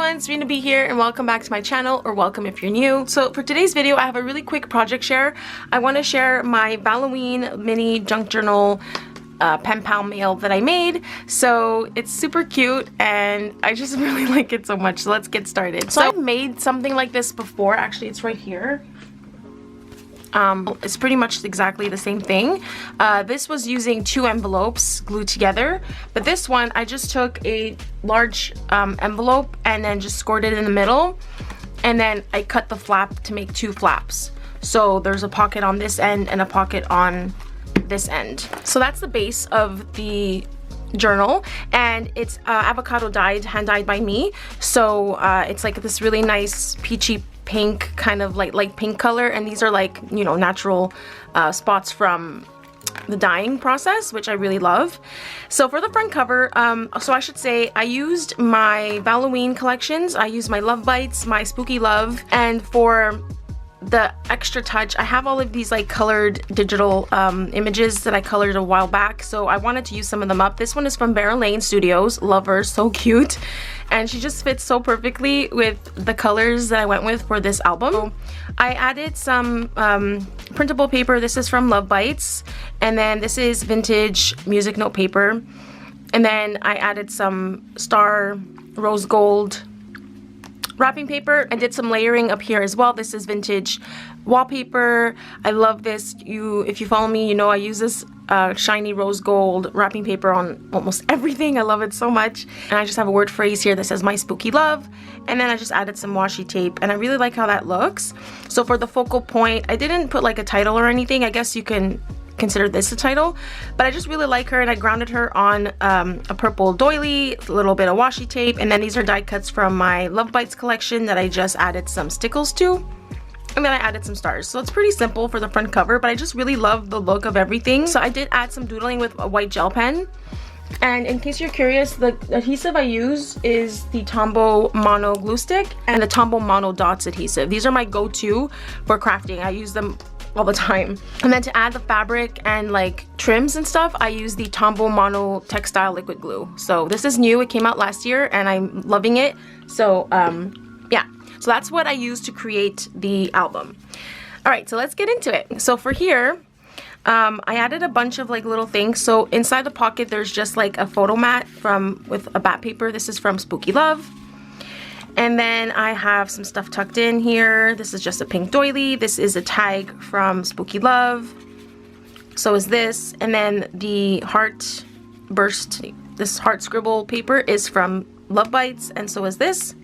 everyone, Serena B here and welcome back to my channel, or welcome if you're new. So for today's video I have a really quick project share. I want to share my Valloween mini junk journal Penpal mail that I made. So it's super cute and I just really like it so much. So let's get started. So I've made something like this before. Actually, it's right here. It's pretty much exactly the same thing. This was using 2 envelopes glued together, but this one I just took a large envelope and then just scored it in the middle, and then I cut the flap to make 2 flaps. So there's a pocket on this end and a pocket on this end. So that's the base of the journal, and it's avocado dyed, hand dyed by me. So it's like this really nice peachy pink, kind of like light pink color, and these are like, you know, natural spots from the dyeing process, which I really love. So for the front cover, so I should say I used my Valloween collections. I used my Love Bites, my Spooky Love, and for the extra touch I have all of these like colored digital images that I colored a while back, so I wanted to use some of them up. This one is from Lane Studios. Love her, so cute, and she just fits so perfectly with the colors that I went with for this album. So I added some printable paper. This is from Love Bites, and then this is vintage music note paper, and then I added some star rose gold wrapping paper and did some layering up here as well. This is vintage wallpaper. I love this. If you follow me, you know I use this shiny rose gold wrapping paper on almost everything. I love it so much. And I just have a word phrase here that says my spooky love, and then I just added some washi tape, and I really like how that looks. So for the focal point, I didn't put like a title or anything. I guess you can consider this a title, but I just really like her, and I grounded her on a purple doily, a little bit of washi tape, and then these are die cuts from my Love Bites collection that I just added some stickles to, and then I added some stars. So it's pretty simple for the front cover, but I just really love the look of everything. So I did add some doodling with a white gel pen, and in case you're curious, the adhesive I use is the Tombow Mono glue stick and the Tombow Mono dots adhesive. These are my go-to for crafting. I use them all the time. And then to add the fabric and like trims and stuff, I use the Tombow Mono textile liquid glue. So this is new, it came out last year and I'm loving it. So yeah, so that's what I used to create the album. All right, so let's get into it. So for here, I added a bunch of like little things. So inside the pocket there's just like a photo mat with a bat paper. This is from Spooky Love. And then I have some stuff tucked in here. This is just a pink doily. This is a tag from Spooky Love. So is this. And then the heart burst, this heart scribble paper is from Love Bites, and so is this.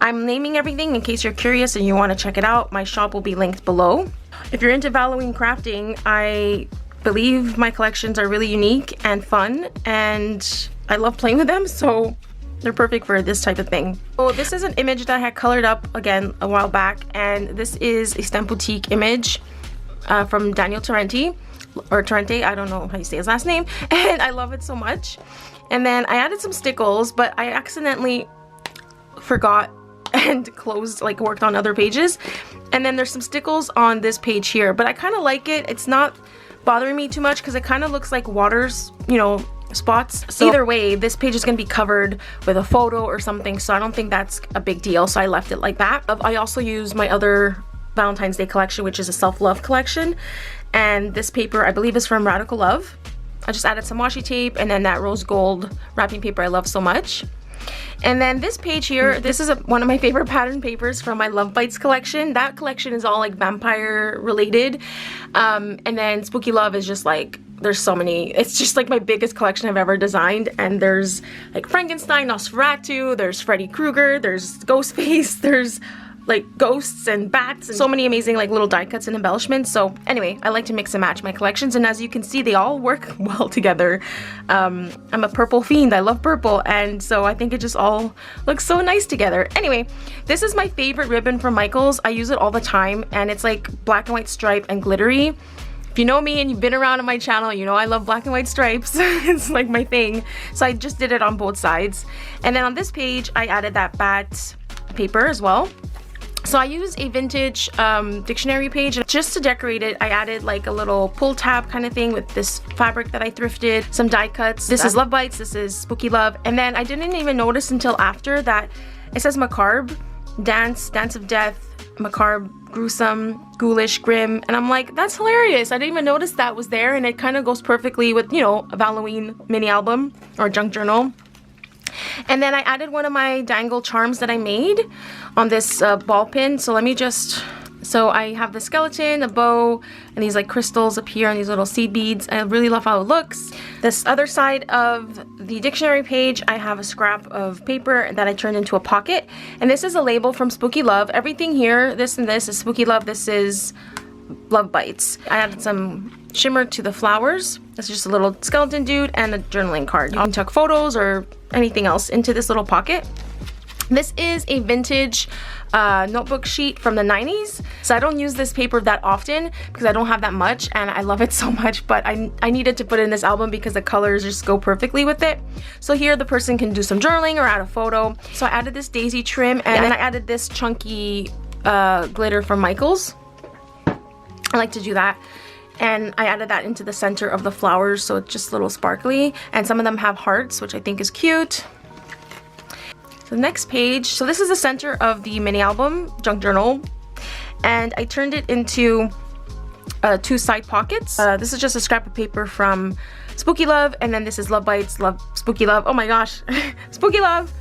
I'm naming everything in case you're curious and you want to check it out. My shop will be linked below. If you're into Valloween crafting, I believe my collections are really unique and fun, and I love playing with them, so they're perfect for this type of thing. So this is an image that I had colored up again a while back, and this is a Stamp Boutique image from Daniel Torrente, or Torrente, I don't know how you say his last name, and I love it so much. And then I added some stickles, but I accidentally forgot and closed, like worked on other pages. And then there's some stickles on this page here, but I kind of like it. It's not bothering me too much because it kind of looks like waters, you know, spots. So either way, this page is going to be covered with a photo or something, so I don't think that's a big deal, so I left it like that. I also used my other Valentine's Day collection, which is a self-love collection, and this paper I believe is from Radical Love. I just added some washi tape and then that rose gold wrapping paper I love so much. And then this page here, this is one of my favorite pattern papers from my Love Bites collection. That collection is all like vampire related, and then Spooky Love is just like, there's so many. It's just like my biggest collection I've ever designed, and there's like Frankenstein, Nosferatu, there's Freddy Krueger, there's Ghostface, there's like ghosts and bats, and so many amazing like little die cuts and embellishments. So anyway, I like to mix and match my collections, and as you can see, they all work well together. I'm a purple fiend. I love purple, and so I think it just all looks so nice together. Anyway, this is my favorite ribbon from Michaels. I use it all the time, and it's like black and white stripe and glittery. If you know me and you've been around on my channel, you know I love black and white stripes. It's like my thing. So I just did it on both sides. And then on this page, I added that bat paper as well. So I use a vintage dictionary page, and just to decorate it, I added like a little pull tab kind of thing with this fabric that I thrifted, some die cuts. This is Love Bites, this is Spooky Love, and then I didn't even notice until after that it says macabre, dance of death, macabre, gruesome, ghoulish, grim, and I'm like, that's hilarious. I didn't even notice that was there, and it kind of goes perfectly with, you know, a Valloween mini album or junk journal. And then I added one of my dangle charms that I made on this ball pin. So let me just, so I have the skeleton, a bow, and these like crystals up here and these little seed beads. I really love how it looks. This other side of the dictionary page, I have a scrap of paper that I turned into a pocket. And this is a label from Spooky Love. Everything here, this and this is Spooky Love. This is Love Bites. I added some shimmer to the flowers. It's just a little skeleton dude and a journaling card. You can tuck photos or anything else into this little pocket. This is a vintage notebook sheet from the 90s. So I don't use this paper that often because I don't have that much and I love it so much, but I needed to put it in this album because the colors just go perfectly with it. So here the person can do some journaling or add a photo. So I added this daisy trim, and then I added this chunky glitter from Michaels. I like to do that. And I added that into the center of the flowers, so it's just a little sparkly. And some of them have hearts, which I think is cute. So the next page, so this is the center of the mini album, junk journal. And I turned it into 2 side pockets. This is just a scrap of paper from Spooky Love, and then this is Love Bites, Love, Spooky Love. Oh my gosh, Spooky Love.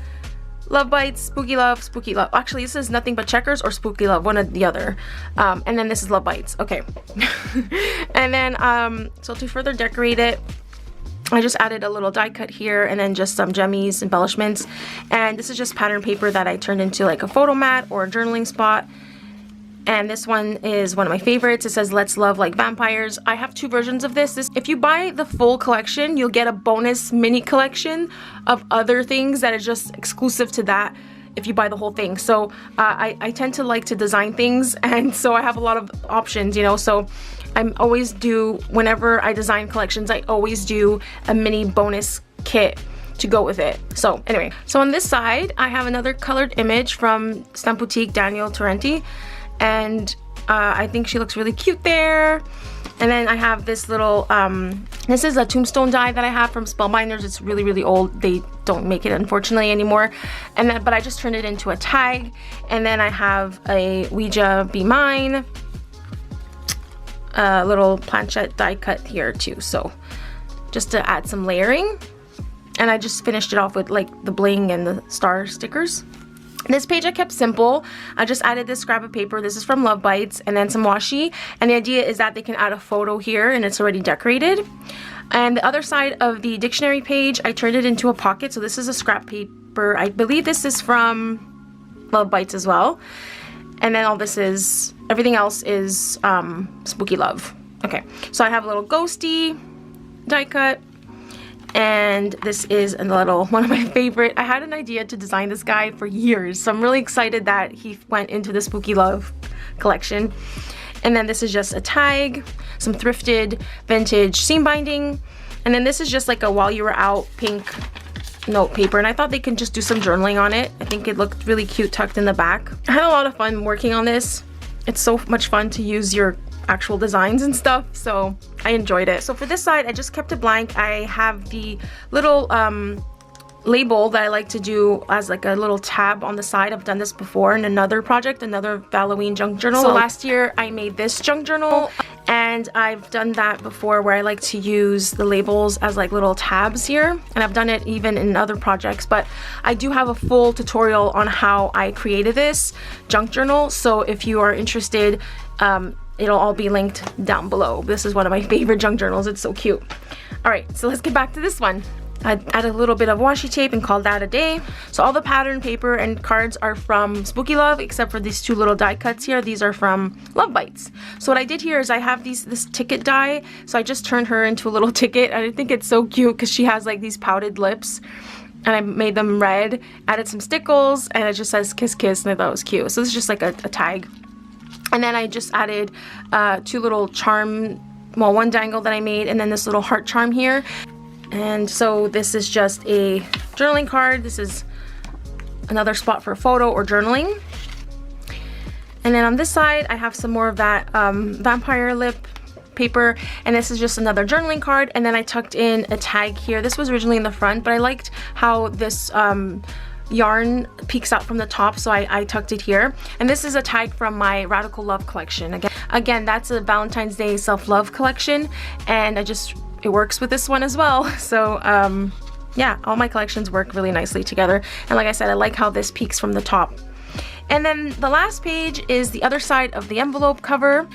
Love Bites, Spooky Love, Spooky Love. Actually, this is Nothing But Checkers or Spooky Love, one or the other. And then this is Love Bites. Okay. And then, so to further decorate it, I just added a little die cut here and then just some jemmies, embellishments. And this is just pattern paper that I turned into like a photo mat or a journaling spot. And this one is one of my favorites. It says Let's Love Like Vampires. I have 2 versions of this. If you buy the full collection, you'll get a bonus mini collection of other things that is just exclusive to that if you buy the whole thing. So I tend to like to design things, and so I have a lot of options, you know. So I'm always do, whenever I design collections, I always do a mini bonus kit to go with it. So anyway, so on this side, I have another colored image from Stamp Boutique Daniel Torrenti. And I think she looks really cute there. And then I have this little, this is a tombstone die that I have from Spellbinders. It's really, really old. They don't make it, unfortunately, anymore. And then, but I just turned it into a tag. And then I have a Ouija Be Mine, a little planchette die cut here too. So just to add some layering. And I just finished it off with like the bling and the star stickers. This page I kept simple. I just added this scrap of paper. This is from Love Bites, and then some washi. And the idea is that they can add a photo here and it's already decorated. And the other side of the dictionary page, I turned it into a pocket. So this is a scrap paper. I believe this is from Love Bites as well. And then all this is, everything else is Spooky Love. Okay, so I have a little ghosty die cut. And this is a little, one of my favorite. I had an idea to design this guy for years, so I'm really excited that he went into the Spooky Love collection. And then this is just a tag, some thrifted vintage seam binding, and then this is just like a while you were out pink note paper, and I thought they could just do some journaling on it. I think it looked really cute tucked in the back. I had a lot of fun working on this. It's so much fun to use your actual designs and stuff, so I enjoyed it. So for this side, I just kept it blank. I have the little label that I like to do as like a little tab on the side. I've done this before in another project, another Valloween junk journal. So last year I made this junk journal, and I've done that before where I like to use the labels as like little tabs here, and I've done it even in other projects, but I do have a full tutorial on how I created this junk journal. So if you are interested, it'll all be linked down below. This is one of my favorite junk journals. It's so cute. All right, so let's get back to this one. I added a little bit of washi tape and called that a day. So all the pattern paper and cards are from Spooky Love, except for these 2 little die cuts here. These are from Love Bites. So what I did here is I have this ticket die. So I just turned her into a little ticket. I think it's so cute because she has like these pouted lips. And I made them red, added some stickles, and it just says kiss kiss, and I thought it was cute. So this is just like a tag. And then I just added 2 little charm, well, 1 dangle that I made, and then this little heart charm here. And so this is just a journaling card. This is another spot for a photo or journaling. And then on this side, I have some more of that vampire lip paper, and this is just another journaling card. And then I tucked in a tag here. This was originally in the front, but I liked how this yarn peeks out from the top, so I tucked it here. And this is a tag from my Radical Love collection. Again, that's a Valentine's Day self-love collection, and it works with this one as well. So yeah, all my collections work really nicely together. And like I said, I like how this peeks from the top. And then the last page is the other side of the envelope cover.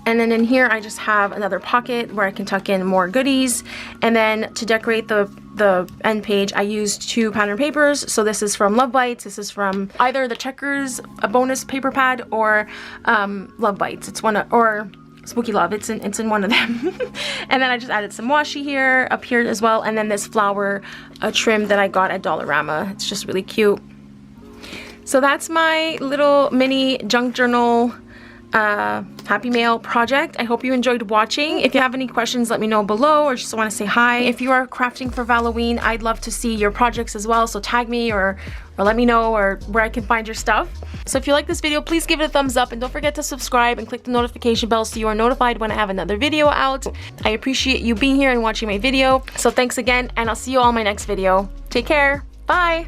And then in here, I just have another pocket where I can tuck in more goodies. And then to decorate the end page, I used 2 pattern papers. So this is from Love Bites. This is from either the Checkers, a bonus paper pad, or Love Bites. It's one or Spooky Love. It's in one of them. And then I just added some washi here, up here as well. And then this flower trim that I got at Dollarama. It's just really cute. So that's my little mini junk journal Happy Mail project. I hope you enjoyed watching. If you have any questions, let me know below, or just want to say hi. If you are crafting for Valloween, I'd love to see your projects as well, so tag me or let me know or where I can find your stuff. So if you like this video, please give it a thumbs up, and don't forget to subscribe and click the notification bell so you are notified when I have another video out. I appreciate you being here and watching my video. So thanks again, and I'll see you all in my next video. Take care. Bye.